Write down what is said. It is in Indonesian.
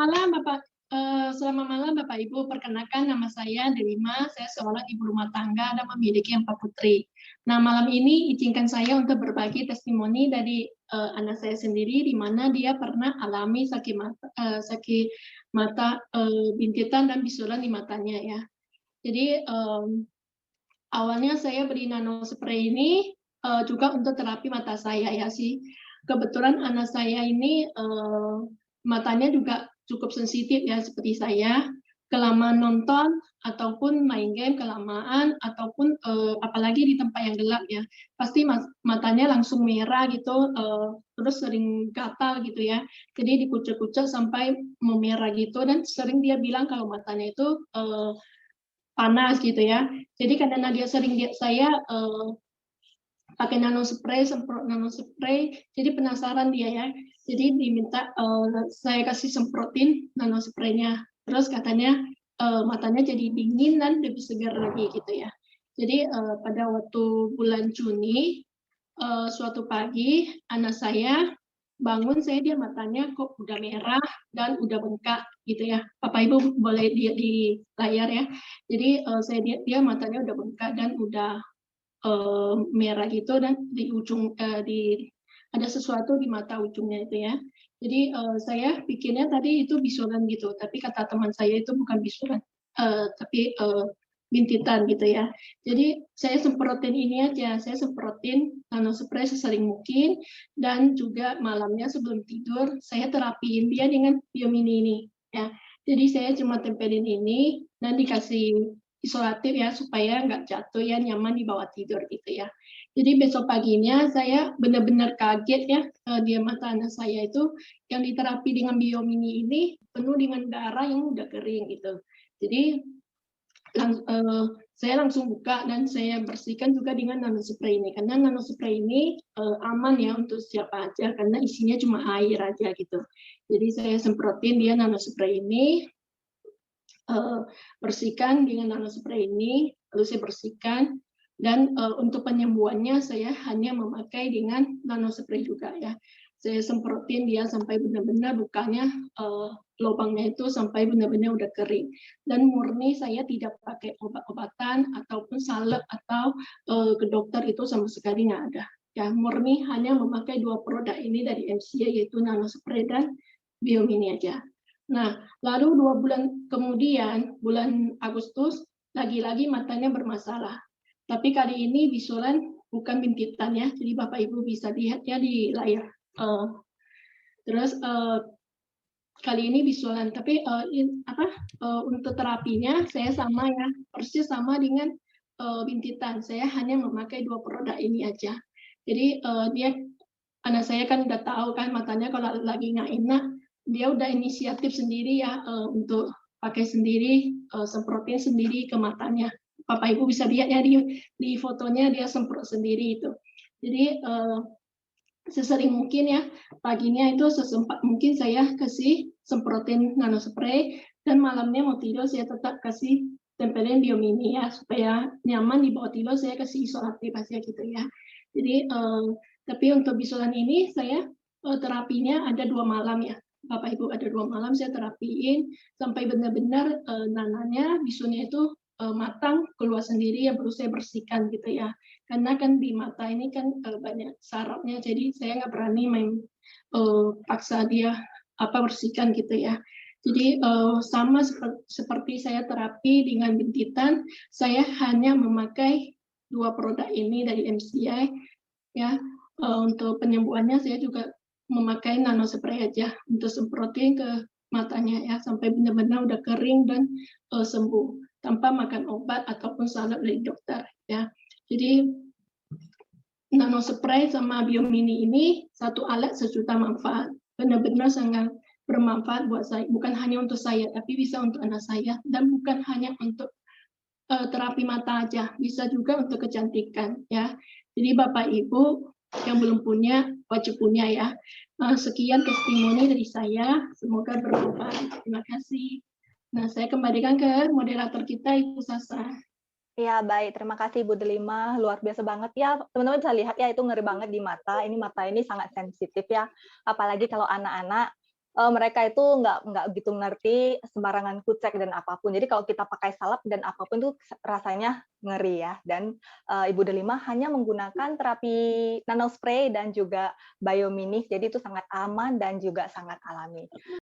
malam selamat malam Bapak Ibu. Perkenalkan nama saya Delima, saya seorang ibu rumah tangga dan memiliki 4 putri. Nah, malam ini izinkan saya untuk berbagi testimoni dari anak saya sendiri, di mana dia pernah alami sakit mata, bintitan dan bisulan di matanya ya. Jadi awalnya saya beri nano spray ini juga untuk terapi mata saya ya sih. Kebetulan anak saya ini matanya juga cukup sensitif ya seperti saya. Kelamaan nonton ataupun main game kelamaan ataupun apalagi di tempat yang gelap ya, pasti matanya langsung merah gitu, terus sering gatal gitu ya. Jadi dikucek-kucek sampai memerah gitu dan sering dia bilang kalau matanya itu panas gitu ya. Jadi karena dia sering saya pakai nano spray, semprot nano spray, jadi penasaran dia ya. Jadi diminta saya kasih semprotin nano spraynya. Terus katanya matanya jadi dingin dan lebih segar lagi gitu ya. Jadi pada waktu bulan Juni, suatu pagi anak saya bangun, dia matanya kok udah merah dan udah bengkak gitu ya. Bapak Ibu boleh lihat di layar ya. Jadi dia matanya udah bengkak dan udah merah gitu dan di ujung ada sesuatu di mata ujungnya itu ya. Jadi saya pikirnya tadi itu bisulan gitu, tapi kata teman saya itu bukan bisulan, tapi bintitan gitu ya. Jadi saya semprotin ini aja, saya semprotin nano spray sesering mungkin dan juga malamnya sebelum tidur saya terapiin dia dengan biomini ini ya. Jadi saya cuma tempelin ini dan dikasih isolatif ya supaya nggak jatuh ya, nyaman di bawah tidur gitu ya. Jadi besok paginya saya benar-benar kaget ya, dia mata anak saya itu yang diterapi dengan biomini ini penuh dengan darah yang udah kering gitu. Jadi saya langsung buka dan saya bersihkan juga dengan nano spray ini, karena nano spray ini aman ya untuk siapa aja karena isinya cuma air aja gitu. Jadi saya semprotin dia nano spray ini, bersihkan dengan nano spray ini, lalu saya bersihkan dan untuk penyembuhannya saya hanya memakai dengan nano spray juga ya. Saya semprotin dia sampai benar-benar bukanya lubangnya itu sampai benar-benar udah kering dan murni saya tidak pakai obat-obatan ataupun salep atau ke dokter, itu sama sekali nggak ada ya, murni hanya memakai 2 produk ini dari MCA yaitu nano spray dan biomini aja. Nah, lalu 2 bulan kemudian, bulan Agustus, lagi-lagi matanya bermasalah. Tapi kali ini bisulan bukan bintitan ya, jadi Bapak Ibu bisa lihat ya di layar. Terus kali ini bisulan, tapi untuk terapinya saya sama ya, persis sama dengan bintitan. Saya hanya memakai 2 produk ini aja. Jadi anak saya kan udah tahu kan matanya kalau lagi nggak enak, dia udah inisiatif sendiri ya untuk pakai sendiri, semprotin sendiri ke matanya. Bapak Ibu bisa lihat ya di fotonya dia semprot sendiri itu. Jadi sesering mungkin ya, paginya itu sesempat mungkin saya kasih semprotin nano spray dan malamnya mau tidur saya tetap kasih tempelin biomini ya supaya nyaman di bawah tidur, saya kasih isolatif aja gitu ya. Jadi tapi untuk bisulan ini saya terapinya ada 2 malam ya. Bapak Ibu, ada 2 malam saya terapiin sampai benar-benar nananya, bisulnya itu matang keluar sendiri ya, baru saya bersihkan gitu ya. Karena kan di mata ini kan banyak sarafnya, jadi saya nggak berani main paksa dia bersihkan gitu ya. Jadi sama seperti saya terapi dengan bintitan, saya hanya memakai 2 produk ini dari MCI ya. Untuk penyembuhannya saya juga memakai nano spray aja untuk semprotin ke matanya ya sampai benar-benar udah kering dan sembuh tanpa makan obat ataupun salep dari dokter ya. Jadi nano spray sama biomini ini satu alat sejuta manfaat, benar-benar sangat bermanfaat buat saya, bukan hanya untuk saya tapi bisa untuk anak saya, dan bukan hanya untuk terapi mata aja, bisa juga untuk kecantikan ya. Jadi Bapak Ibu yang belum punya wajib punya ya. Sekian testimoni dari saya, semoga bermanfaat. Terima kasih. Nah, saya kembalikan ke moderator kita Ibu Sasa. Iya, baik. Terima kasih Ibu Delima, luar biasa banget ya. Teman-teman bisa lihat ya, itu ngeri banget di mata. Ini mata ini sangat sensitif ya. Apalagi kalau anak-anak mereka itu nggak gitu ngerti sembarangan kucek dan apapun. Jadi kalau kita pakai salep dan apapun itu rasanya ngeri ya. Dan Ibu Delima hanya menggunakan terapi nanospray dan juga biominis, jadi itu sangat aman dan juga sangat alami.